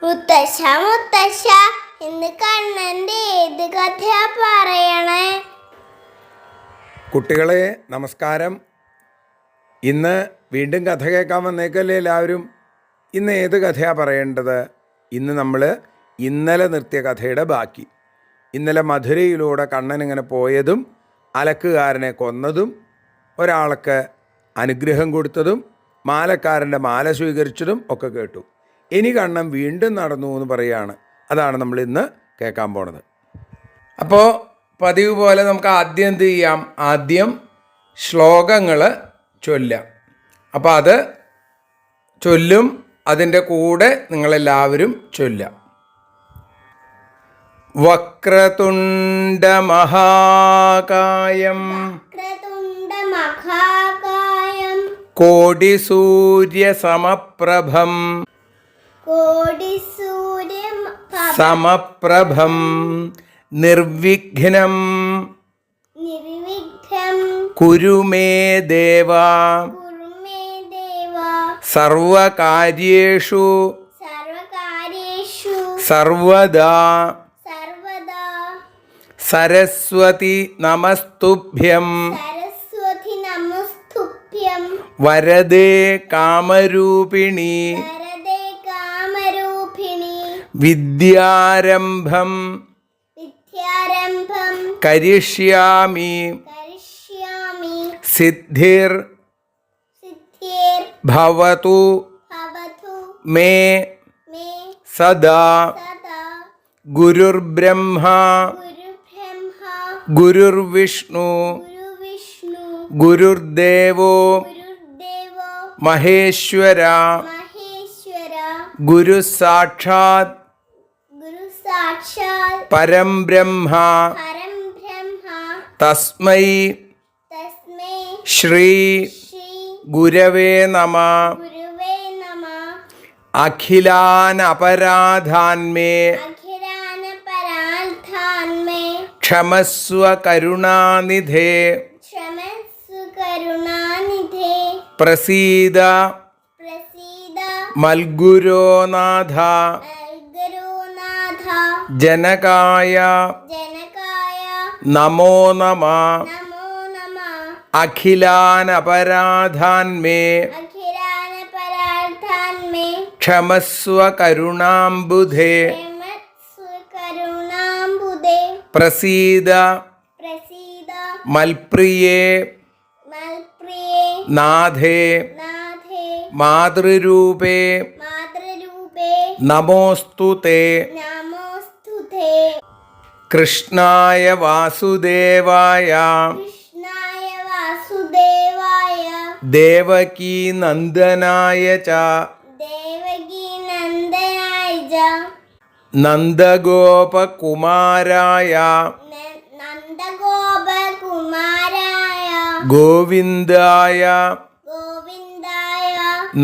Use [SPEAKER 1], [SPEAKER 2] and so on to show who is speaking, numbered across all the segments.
[SPEAKER 1] മുത്തശ്ശ മുത്തശ്ശ, ഇന്ന് കണ്ണന്റെ ഏത് കഥയാ പറയണേ?
[SPEAKER 2] കുട്ടികളെ നമസ്കാരം. ഇന്ന് വീണ്ടും കഥ കേൾക്കാൻ വന്നേക്കല്ലേ എല്ലാവരും. ഇന്ന് ഏത് കഥയാണ് പറയേണ്ടത്? ഇന്ന് നമ്മൾ ഇന്നലെ നിർത്തിയ കഥയുടെ ബാക്കി. ഇന്നലെ മധുരയിലൂടെ കണ്ണൻ ഇങ്ങനെ പോയതും അലക്കുകാരനെ കൊന്നതും ഒരാൾക്ക് അനുഗ്രഹം കൊടുത്തതും മാലക്കാരൻ്റെ മാല സ്വീകരിച്ചതും ഒക്കെ കേട്ടു. ഇനി കണ്ണൻ വീണ്ടും നടന്നു എന്ന് പറയുകയാണ്. അതാണ് നമ്മൾ ഇന്ന് കേൾക്കാൻ പോണത്. അപ്പോൾ പതിവ് പോലെ നമുക്ക് ആദ്യം എന്ത് ചെയ്യാം? ആദ്യം ശ്ലോകങ്ങൾ ചൊല്ലാം. അപ്പോൾ അത് ചൊല്ലും, അതിൻ്റെ കൂടെ നിങ്ങളെല്ലാവരും ചൊല്ലാം. വക്രതുണ്ടമഹാകായം കോടിസൂര്യസമപ്രഭം സമപ്രഭം നിർവിഘ്നം കുരു മേ ദേവ സർവകാര്യേഷു സർവദാ സരസ്വതി നമസ്തുഭ്യം വരദേ കാമരൂപിണി വിദ്യാരംഭം കരിഷ്യാമി സിദ്ധിർ ഭവതു മേ സദാ. ഗുരുർബ്രഹ്മ ഗുരുർവിഷ്ണു ഗുരുർദേവോ മഹേശ്വര ഗുരു സാക്ഷാത് പരം ബ്രഹ്മ തസ്മൈ ശ്രീ ഗുരവേ നമഃ. അഖിലാൻ അപരാധാന്മേ ക്ഷമസ്വ കരുണാനിധേ പ്രസീദ മൽഗുരോനാഥ ജനകായ നമോ നമഃ. അഖിലാൻ അപരാധാന്മേ ക്ഷമസ്വ കരുണാംബുധേ പ്രസീദ മൽപ്രിയേ നാഥേ മാതൃരൂപേ നമോസ്തുതേ. കൃഷ്ണായ വാസുദേവായ ദേവകീ നന്ദനായ ച നന്ദഗോപകുമാരായ ഗോവിന്ദായ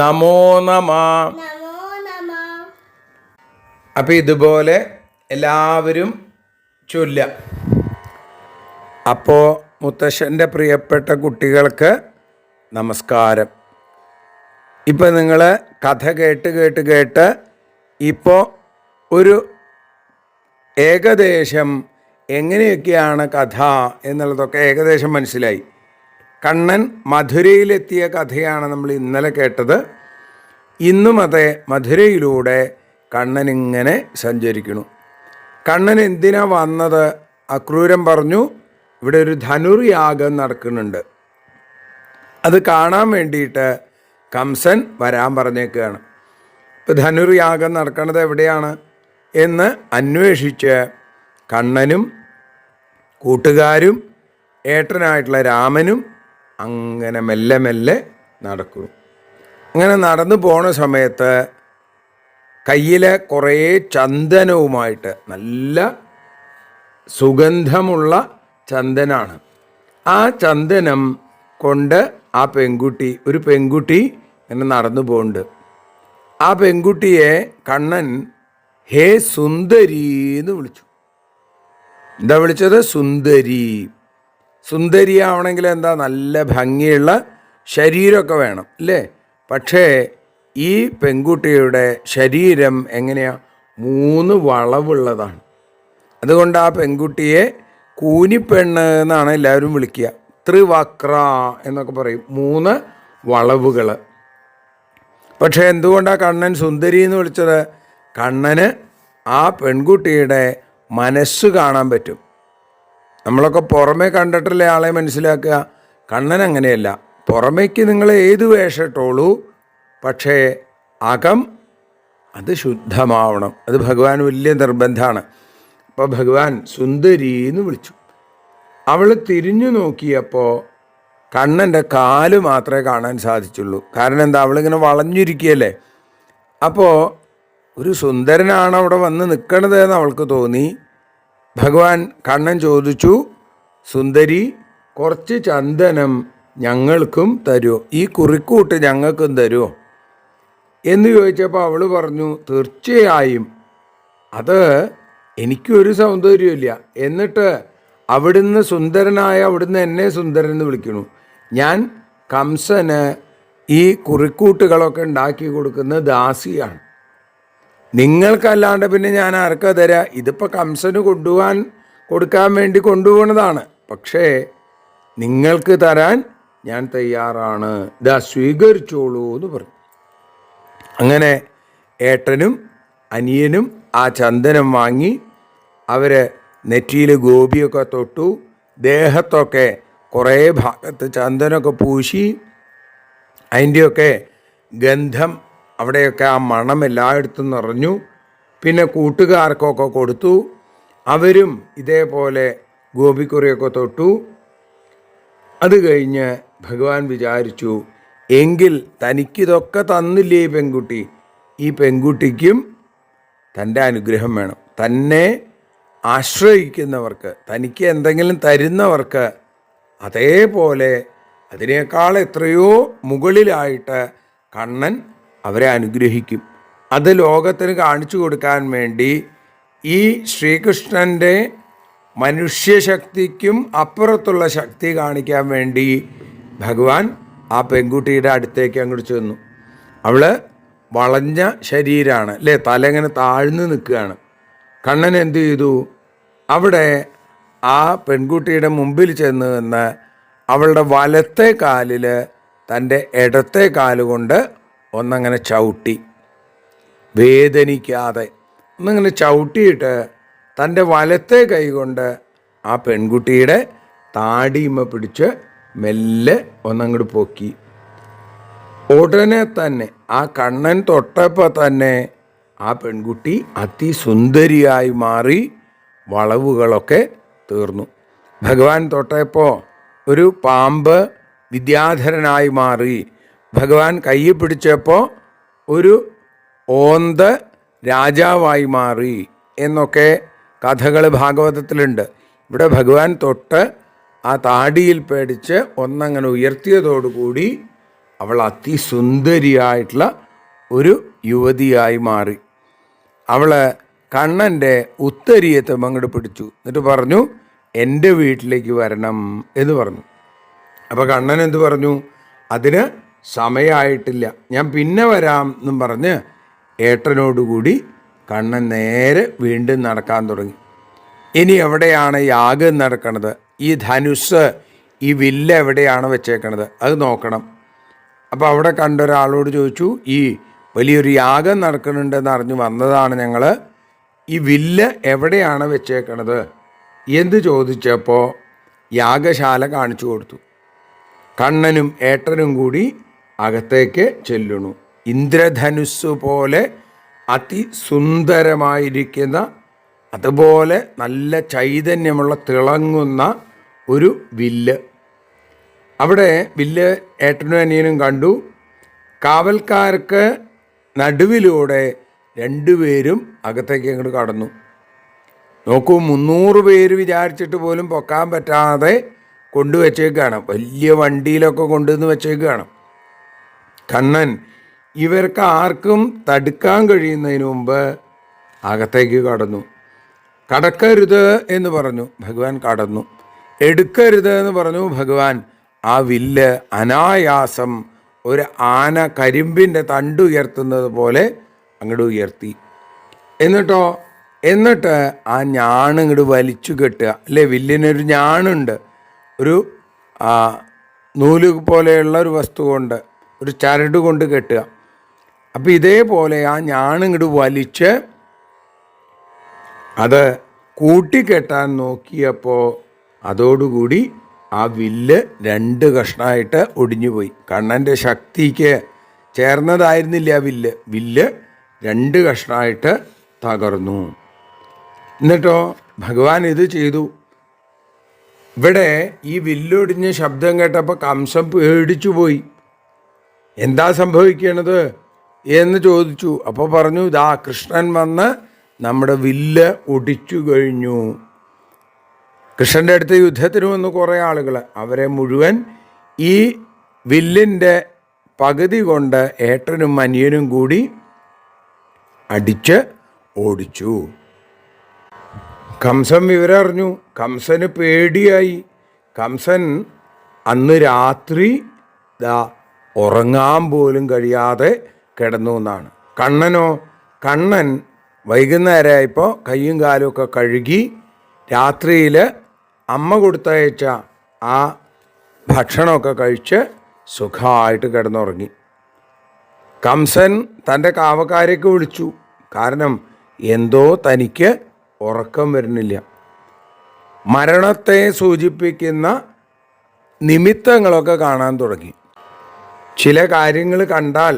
[SPEAKER 2] നമോ നമഃ. അപ്പം ഇതുപോലെ എല്ലാവരും ചൊല്ലാം. അപ്പോൾ മുത്തശ്ശൻ്റെ പ്രിയപ്പെട്ട കുട്ടികൾക്ക് നമസ്കാരം. ഇപ്പം നിങ്ങൾ കഥ കേട്ട് ഇപ്പോൾ ഒരു ഏകദേശം എങ്ങനെയൊക്കെയാണ് കഥ എന്നുള്ളതൊക്കെ ഏകദേശം മനസ്സിലായി. കണ്ണൻ മധുരയിലെത്തിയ കഥയാണ് നമ്മൾ ഇന്നലെ കേട്ടത്. ഇന്നും അതേ മധുരയിലൂടെ കണ്ണൻ ഇങ്ങനെ സഞ്ചരിക്കുന്നു. കണ്ണൻ എന്തിനാ വന്നത്? അക്രൂരൻ പറഞ്ഞു ഇവിടെ ഒരു ധനുർയാഗം നടക്കുന്നുണ്ട്, അത് കാണാൻ വേണ്ടിയിട്ട് കംസൻ വരാൻ പറഞ്ഞേക്കുകയാണ്. ഇപ്പം ധനുർയാഗം നടക്കുന്നത് എവിടെയാണ് എന്ന് അന്വേഷിച്ച് കണ്ണനും കൂട്ടുകാരും ഏട്ടനായിട്ടുള്ള രാമനും അങ്ങനെ മെല്ലെ മെല്ലെ നടക്കുന്നു. അങ്ങനെ നടന്നു പോണ സമയത്ത് കയ്യിൽ കുറേ ചന്ദനവുമായിട്ട്, നല്ല സുഗന്ധമുള്ള ചന്ദനാണ്, ആ ചന്ദനം കൊണ്ട് ആ ഒരു പെൺകുട്ടി ഇങ്ങനെ നടന്നു പോകുന്നുണ്ട്. ആ പെൺകുട്ടിയെ കണ്ണൻ ഹേ സുന്ദരി എന്ന് വിളിച്ചു. എന്താ വിളിച്ചത്? സുന്ദരി. സുന്ദരിയാവണമെങ്കിൽ എന്താ? നല്ല ഭംഗിയുള്ള ശരീരമൊക്കെ വേണം അല്ലേ? പക്ഷേ ഈ പെൺകുട്ടിയുടെ ശരീരം എങ്ങനെയാ? 3 വളവുള്ളതാണ്. അതുകൊണ്ട് ആ പെൺകുട്ടിയെ കൂനിപ്പെണ്ണ് എന്നാണ് എല്ലാവരും വിളിക്കുക. ത്രിവക്ര എന്നൊക്കെ പറയും, 3 വളവുകൾ. പക്ഷേ എന്തുകൊണ്ടാണ് കണ്ണൻ സുന്ദരി എന്ന് വിളിച്ചത്? കണ്ണന് ആ പെൺകുട്ടിയുടെ മനസ്സ് കാണാൻ പറ്റും. നമ്മളൊക്കെ പുറമേ കണ്ടിട്ടല്ലേ ആളെ മനസ്സിലാക്കുക. കണ്ണൻ അങ്ങനെയല്ല. പുറമേക്ക് നിങ്ങൾ ഏത് വേഷം ഇട്ടോളൂ, പക്ഷേ അകം അത് ശുദ്ധമാവണം. അത് ഭഗവാൻ വലിയ നിർബന്ധമാണ്. അപ്പോൾ ഭഗവാൻ സുന്ദരി എന്ന് വിളിച്ചു. അവൾ തിരിഞ്ഞു നോക്കിയപ്പോൾ കണ്ണൻ്റെ കാല് മാത്രമേ കാണാൻ സാധിച്ചുള്ളൂ. കാരണം എന്താ? അവളിങ്ങനെ വളഞ്ഞിരിക്കുകയല്ലേ. അപ്പോൾ ഒരു സുന്ദരനാണ് അവിടെ വന്ന് നിൽക്കണത് എന്ന് അവൾക്ക് തോന്നി. ഭഗവാൻ കണ്ണൻ ചോദിച്ചു, സുന്ദരി, കുറച്ച് ചന്ദനം ഞങ്ങൾക്കും തരുമോ? ഈ കുറിക്കൂട്ട് ഞങ്ങൾക്കും തരുമോ എന്ന് ചോദിച്ചപ്പോൾ അവൾ പറഞ്ഞു, തീർച്ചയായും. അത് എനിക്കൊരു സൗന്ദര്യമില്ല, എന്നിട്ട് അവിടുന്ന് സുന്ദരനായ അവിടുന്ന് എന്നെ സുന്ദരൻ എന്ന് വിളിക്കണു. ഞാൻ കംസന് ഈ കുറിക്കൂട്ടുകളൊക്കെ ഉണ്ടാക്കി കൊടുക്കുന്ന ദാസിയാണ്. നിങ്ങൾക്കല്ലാണ്ട് പിന്നെ ഞാൻ ആർക്കാ തരാം? ഇതിപ്പോൾ കംസന് കൊടുക്കാൻ വേണ്ടി കൊണ്ടുപോകുന്നതാണ്. പക്ഷേ നിങ്ങൾക്ക് തരാൻ ഞാൻ തയ്യാറാണ്, ഇതാ സ്വീകരിച്ചോളൂ എന്ന് പറഞ്ഞു. അങ്ങനെ ഏട്ടനും അനിയനും ആ ചന്ദനം വാങ്ങി അവർ നെറ്റിയിൽ ഗോപിയൊക്കെ തൊട്ടു, ദേഹത്തൊക്കെ കുറേ ഭാഗത്ത് ചന്ദനമൊക്കെ പൂശി, അതിൻ്റെയൊക്കെ ഗന്ധം അവിടെയൊക്കെ ആ മണം എല്ലായിടത്തും നിറഞ്ഞു. പിന്നെ കൂട്ടുകാർക്കൊക്കെ കൊടുത്തു. അവരും ഇതേപോലെ ഗോപിക്കുറിയൊക്കെ തൊട്ടു. അത് കഴിഞ്ഞ് ഭഗവാൻ വിചാരിച്ചു, എങ്കിൽ തനിക്കിതൊക്കെ തന്നില്ലേ ഈ പെൺകുട്ടി, ഈ പെൺകുട്ടിക്കും തൻ്റെ അനുഗ്രഹം വേണം. തന്നെ ആശ്രയിക്കുന്നവർക്ക്, തനിക്ക് എന്തെങ്കിലും തരുന്നവർക്ക് അതേപോലെ അതിനേക്കാൾ എത്രയോ മുകളിലായിട്ട് കണ്ണൻ അവരെ അനുഗ്രഹിക്കും. അത് ലോകത്തിന് കാണിച്ചു കൊടുക്കാൻ വേണ്ടി ഈ ശ്രീകൃഷ്ണൻ്റെ മനുഷ്യശക്തിക്കും അപ്പുറത്തുള്ള ശക്തി കാണിക്കാൻ വേണ്ടി ഭഗവാൻ ആ പെൺകുട്ടിയുടെ അടുത്തേക്ക് അങ്ങോട്ട് ചെന്നു. അവൾ വളഞ്ഞ ശരീരമാണ് അല്ലേ, തല ഇങ്ങനെ താഴ്ന്നു നിൽക്കുകയാണ്. കണ്ണൻ എന്ത് ചെയ്തു? അവിടെ ആ പെൺകുട്ടിയുടെ മുമ്പിൽ ചെന്ന് നിന്ന് അവളുടെ വലത്തെ കാലിൽ തൻ്റെ ഇടത്തെ കാലുകൊണ്ട് ഒന്നങ്ങനെ ചവിട്ടി, വേദനിക്കാതെ ഒന്നങ്ങനെ ചവിട്ടിയിട്ട് തൻ്റെ വലത്തെ കൈ കൊണ്ട് ആ പെൺകുട്ടിയുടെ താടിയുമ്മ പിടിച്ച് മെല്ലെ ഒന്നങ്ങോട്ട് പൊക്കി. ഉടനെ തന്നെ ആ കണ്ണൻ തൊട്ടപ്പോൾ തന്നെ ആ പെൺകുട്ടി അതിസുന്ദരിയായി മാറി, വളവുകളൊക്കെ തീർന്നു. ഭഗവാൻ തൊട്ടപ്പോൾ ഒരു പാമ്പ് വിദ്യാധരനായി മാറി. ഭഗവാൻ കൈ പിടിച്ചപ്പോൾ ഒരു ഓന്ത് രാജാവായി മാറി എന്നൊക്കെ കഥകൾ ഭാഗവതത്തിലുണ്ട്. ഇവിടെ ഭഗവാൻ തൊട്ട് ആ താടിയിൽ പേടിച്ച് ഒന്നങ്ങനെ ഉയർത്തിയതോടുകൂടി അവൾ അതിസുന്ദരിയായിട്ടുള്ള ഒരു യുവതിയായി മാറി. അവൾ കണ്ണൻ്റെ ഉത്തരീയത്വം അങ്ങോട്ട് പിടിച്ചു. എന്നിട്ട് പറഞ്ഞു, എൻ്റെ വീട്ടിലേക്ക് വരണം എന്ന് പറഞ്ഞു. അപ്പോൾ കണ്ണൻ എന്ത് പറഞ്ഞു? അതിന് സമയമായിട്ടില്ല, ഞാൻ പിന്നെ വരാം എന്നും പറഞ്ഞ് ഏട്ടനോടുകൂടി കണ്ണൻ നേരെ വീണ്ടും നടക്കാൻ തുടങ്ങി. ഇനി എവിടെയാണ് യാഗം നടക്കണത്? ഈ ധനുസ്, ഈ വില്ല് എവിടെയാണ് വെച്ചേക്കണത്? അത് നോക്കണം. അപ്പോൾ അവിടെ കണ്ട ഒരാളോട് ചോദിച്ചു, ഈ വലിയൊരു യാഗം നടക്കുന്നുണ്ടെന്ന് അറിഞ്ഞു വന്നതാണ് ഞങ്ങൾ, ഈ വില്ല് എവിടെയാണ് വെച്ചേക്കണത് എന്ന് ചോദിച്ചപ്പോൾ യാഗശാല കാണിച്ചു കൊടുത്തു. കണ്ണനും ഏട്ടനും കൂടി അകത്തേക്ക് ചെല്ലുന്നു. ഇന്ദ്രധനുസ് പോലെ അതിസുന്ദരമായിരിക്കുന്ന, അതുപോലെ നല്ല ചൈതന്യമുള്ള തിളങ്ങുന്ന ഒരു വില്ല്. അവിടെ വില്ല് ഏട്ടനും അനിയനും കണ്ടു. കാവൽക്കാർക്ക് നടുവിലൂടെ 2 പേരും അകത്തേക്ക് അങ്ങോട്ട് കടന്നു. നോക്കൂ, 300 പേര് വിചാരിച്ചിട്ട് പോലും പൊക്കാൻ പറ്റാതെ കൊണ്ടുവച്ചേക്കാണ്. വലിയ വണ്ടിയിലൊക്കെ കൊണ്ടുവന്ന് വെച്ചേക്കാണ്. കണ്ണൻ ഇവർക്ക് ആർക്കും തടുക്കാൻ കഴിയുന്നതിന് മുമ്പ് അകത്തേക്ക് കടന്നു. കടക്കരുത് എന്ന് പറഞ്ഞു, ഭഗവാൻ കടന്നു. എടുക്കരുത് എന്ന് പറഞ്ഞു, ഭഗവാൻ ആ വില്ല് അനായാസം ഒരു ആന കരിമ്പിൻ്റെ തണ്ട് ഉയർത്തുന്നത് പോലെ അങ്ങോട്ട് ഉയർത്തി. എന്നിട്ട് ആ ഞാണ് ഇങ്ങോട്ട് വലിച്ചു കെട്ടുക, അല്ലേ? വില്ലിനൊരു ഞാണുണ്ട്, ഒരു നൂല് പോലെയുള്ള ഒരു വസ്തു കൊണ്ട്, ഒരു ചരട് കൊണ്ട് കെട്ടുക. അപ്പം ഇതേപോലെ ആ ഞാണ് ഇങ്ങോട്ട് വലിച്ച് അത് കൂട്ടിക്കെട്ടാൻ നോക്കിയപ്പോൾ അതോടുകൂടി ആ വില്ല് 2 കഷ്ണമായിട്ട് ഒടിഞ്ഞുപോയി. കണ്ണൻ്റെ ശക്തിക്ക് ചേർന്നതായിരുന്നില്ല ആ വില്ല് 2 കഷ്ണമായിട്ട് തകർന്നു. എന്നിട്ടോ ഭഗവാൻ ഇത് ചെയ്തു. ഇവിടെ ഈ വില്ലൊടിഞ്ഞ ശബ്ദം കേട്ടപ്പോൾ കംസൻ പേടിച്ചു പോയി. എന്താ സംഭവിക്കണത് എന്ന് ചോദിച്ചു. അപ്പോൾ പറഞ്ഞു, ഇതാ കൃഷ്ണൻ വന്ന് നമ്മുടെ വില്ല് ഒടിച്ചു കഴിഞ്ഞു. കൃഷ്ണൻ്റെ അടുത്ത് യുദ്ധത്തിന് വന്നു കുറേ ആളുകൾ. അവരെ മുഴുവൻ ഈ വില്ലിൻ്റെ പകുതി കൊണ്ട് ഏട്ടനും അനിയനും കൂടി അടിച്ച് ഓടിച്ചു. കംസൻ വിവരം അറിഞ്ഞു. കംസന് പേടിയായി. കംസൻ അന്ന് രാത്രി ഉറങ്ങാൻ പോലും കഴിയാതെ കിടന്നു എന്നാണ്. കണ്ണൻ വൈകുന്നേരമായപ്പോൾ കയ്യും കാലും ഒക്കെ കഴുകി രാത്രിയിൽ അമ്മ കൊടുത്തയച്ച ആ ഭക്ഷണമൊക്കെ കഴിച്ച് സുഖമായിട്ട് കിടന്നുറങ്ങി. കംസൻ തൻ്റെ കാവക്കാരെയൊക്കെ വിളിച്ചു. കാരണം എന്തോ തനിക്ക് ഉറക്കം വരുന്നില്ല. മരണത്തെ സൂചിപ്പിക്കുന്ന നിമിത്തങ്ങളൊക്കെ കാണാൻ തുടങ്ങി. ചില കാര്യങ്ങൾ കണ്ടാൽ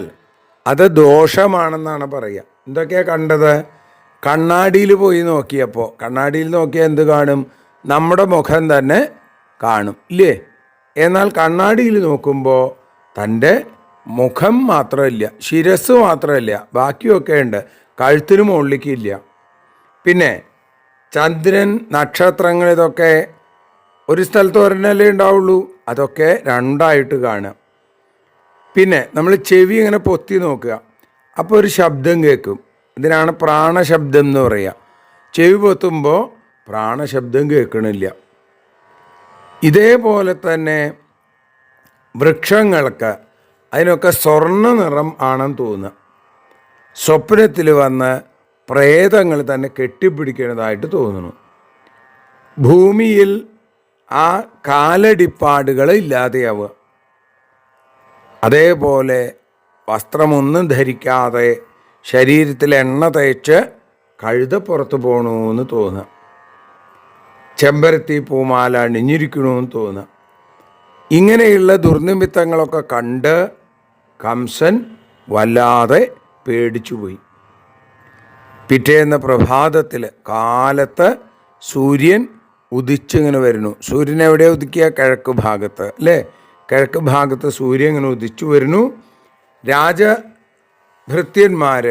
[SPEAKER 2] അത് ദോഷമാണെന്നാണ് പറയുക. എന്തൊക്കെയാണ് കണ്ടത്? കണ്ണാടിയിൽ പോയി നോക്കിയപ്പോൾ, കണ്ണാടിയിൽ നോക്കിയാൽ എന്ത് കാണും? നമ്മുടെ മുഖം തന്നെ കാണും, ഇല്ലേ? എന്നാൽ കണ്ണാടിയിൽ നോക്കുമ്പോൾ തൻ്റെ മുഖം മാത്രമല്ല, ശിരസ് മാത്രമല്ല, ബാക്കിയൊക്കെ ഉണ്ട്. കഴുത്തിന് മുകളിലേക്ക് ഇല്ല. പിന്നെ ചന്ദ്രൻ, നക്ഷത്രങ്ങൾ, ഇതൊക്കെ ഒരു സ്ഥലത്ത് ഒരെണ്ണല്ലേ ഉണ്ടാവുള്ളൂ, അതൊക്കെ 2ആയിട്ട് കാണുക. പിന്നെ നമ്മൾ ചെവി ഇങ്ങനെ പൊത്തി നോക്കുക, അപ്പോൾ ഒരു ശബ്ദം കേൾക്കും. ഇതിനാണ് പ്രാണശബ്ദം എന്ന് പറയുക. ചെവി പൊത്തുമ്പോൾ പ്രാണശബ്ദം കേൾക്കണില്ല. ഇതേപോലെ തന്നെ വൃക്ഷങ്ങൾക്ക്, അതിനൊക്കെ സ്വർണ്ണ നിറം ആണെന്ന് തോന്നുക. സ്വപ്നത്തിൽ വന്ന് പ്രേതങ്ങൾ തന്നെ കെട്ടിപ്പിടിക്കുന്നതായിട്ട് തോന്നുന്നു. ഭൂമിയിൽ ആ കാലടിപ്പാടുകൾ ഇല്ലാതെയാവുക. അതേപോലെ വസ്ത്രമൊന്നും ധരിക്കാതെ ശരീരത്തിൽ എണ്ണ തേച്ച് കഴുതപ്പുറത്ത് പോകണമെന്ന് തോന്നുക. ചെമ്പരത്തി പൂമാല അണിഞ്ഞിരിക്കണമെന്ന് തോന്നുക. ഇങ്ങനെയുള്ള ദുർനിമിത്തങ്ങളൊക്കെ കണ്ട് കംസൻ വല്ലാതെ പേടിച്ചുപോയി. പിറ്റേന്ന് പ്രഭാതത്തിൽ കാലത്ത് സൂര്യൻ ഉദിച്ചിങ്ങനെ വരുന്നു. സൂര്യൻ എവിടെ ഉദിക്കുക? കിഴക്ക് ഭാഗത്ത്, അല്ലേ? കിഴക്ക് ഭാഗത്ത് സൂര്യൻ ഇങ്ങനെ ഉദിച്ചു വരുന്നു. രാജഭൃത്യന്മാർ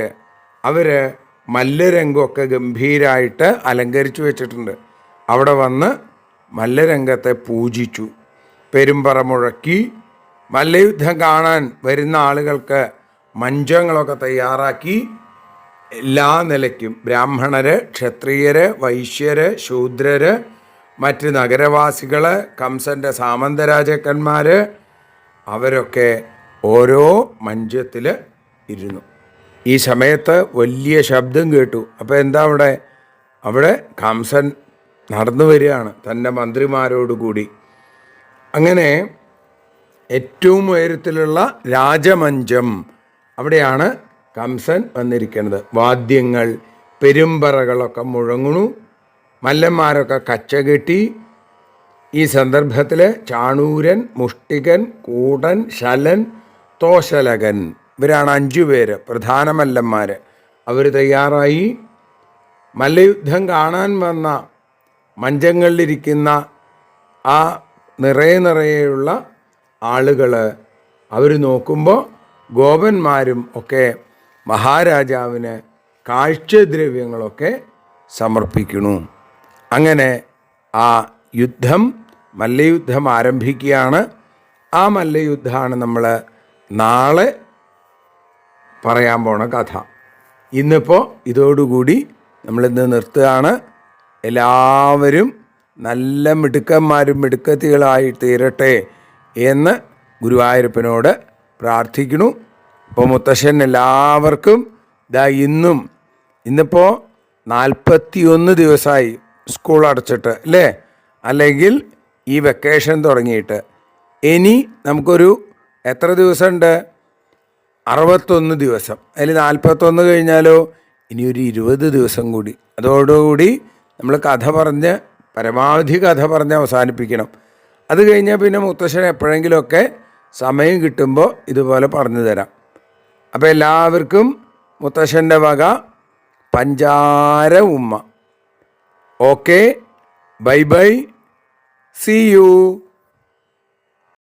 [SPEAKER 2] അവർ മല്ലരംഗമൊക്കെ ഗംഭീരമായിട്ട് അലങ്കരിച്ചു വെച്ചിട്ടുണ്ട്. അവിടെ വന്ന് മല്ലരംഗത്തെ പൂജിച്ചു. പെരുമ്പറ മുഴക്കി മല്ലയുദ്ധം കാണാൻ വരുന്ന ആളുകൾക്ക് മഞ്ചങ്ങളൊക്കെ തയ്യാറാക്കി. എല്ലാ നിലയ്ക്കും ബ്രാഹ്മണർ, ക്ഷത്രിയർ, വൈശ്യർ, ശൂദ്രർ, മറ്റ് നഗരവാസികൾ, കംസൻ്റെ സാമന്തരാജാക്കന്മാർ, അവരൊക്കെ ഓരോ മഞ്ചത്തിൽ ഇരുന്നു. ഈ സമയത്ത് വലിയ ശബ്ദം കേട്ടു. അപ്പോൾ എന്താ അവിടെ കംസൻ നടന്നു വരികയാണ് തൻ്റെ മന്ത്രിമാരോടുകൂടി. അങ്ങനെ ഏറ്റവും ഉയരത്തിലുള്ള രാജമഞ്ചം, അവിടെയാണ് കംസൻ വന്നിരിക്കുന്നത്. വാദ്യങ്ങൾ, പെരുമ്പറകളൊക്കെ മുഴങ്ങുന്നു. മല്ലന്മാരൊക്കെ കച്ചകെട്ടി. ഈ സന്ദർഭത്തിൽ ചാണൂരൻ, മുഷ്ടികൻ, കൂടൻ, ശലൻ, തോശലകൻ, ഇവരാണ് 5 പേര് പ്രധാന മല്ലന്മാർ. അവർ തയ്യാറായി. മല്ലയുദ്ധം കാണാൻ വന്ന മഞ്ചങ്ങളിലിരിക്കുന്ന ആ നിറയെയുള്ള ആളുകൾ അവർ നോക്കുമ്പോൾ ഗോപന്മാരും ഒക്കെ മഹാരാജാവിന് കാഴ്ചദ്രവ്യങ്ങളൊക്കെ സമർപ്പിക്കുന്നു. അങ്ങനെ ആ മല്ലയുദ്ധം ആരംഭിക്കുകയാണ്. ആ മല്ലയുദ്ധമാണ് നമ്മൾ നാളെ പറയാൻ പോണ കഥ. ഇന്നിപ്പോൾ ഇതോടുകൂടി നമ്മളിന്ന് നിർത്തുകയാണ്. എല്ലാവരും നല്ല മിടുക്കന്മാരും മിടുക്കത്തികളായി തീരട്ടെ എന്ന് ഗുരുവായൂരപ്പനോട് പ്രാർത്ഥിക്കുന്നു. ഇപ്പോൾ മുത്തശ്ശൻ എല്ലാവർക്കും ഇന്നും ഇന്നിപ്പോൾ 41 ദിവസമായി സ്കൂൾ അടച്ചിട്ട് അല്ലേ, അല്ലെങ്കിൽ ഈ വെക്കേഷൻ തുടങ്ങിയിട്ട്. ഇനി നമുക്കൊരു എത്ര ദിവസമുണ്ട്? 61 ദിവസം. അതിൽ 41 കഴിഞ്ഞാലോ ഇനി ഒരു 20 ദിവസം കൂടി. അതോടുകൂടി നമ്മൾ കഥ പറഞ്ഞ് പരമാവധി കഥ പറഞ്ഞ് അവസാനിപ്പിക്കണം. അത് കഴിഞ്ഞാൽ പിന്നെ മുത്തശ്ശൻ എപ്പോഴെങ്കിലുമൊക്കെ സമയം കിട്ടുമ്പോൾ ഇതുപോലെ പറഞ്ഞു തരാം. അപ്പോൾ എല്ലാവർക്കും മുത്തശ്ശൻ്റെ വക പഞ്ചാര ഉമ്മ. Okay, bye bye, see U.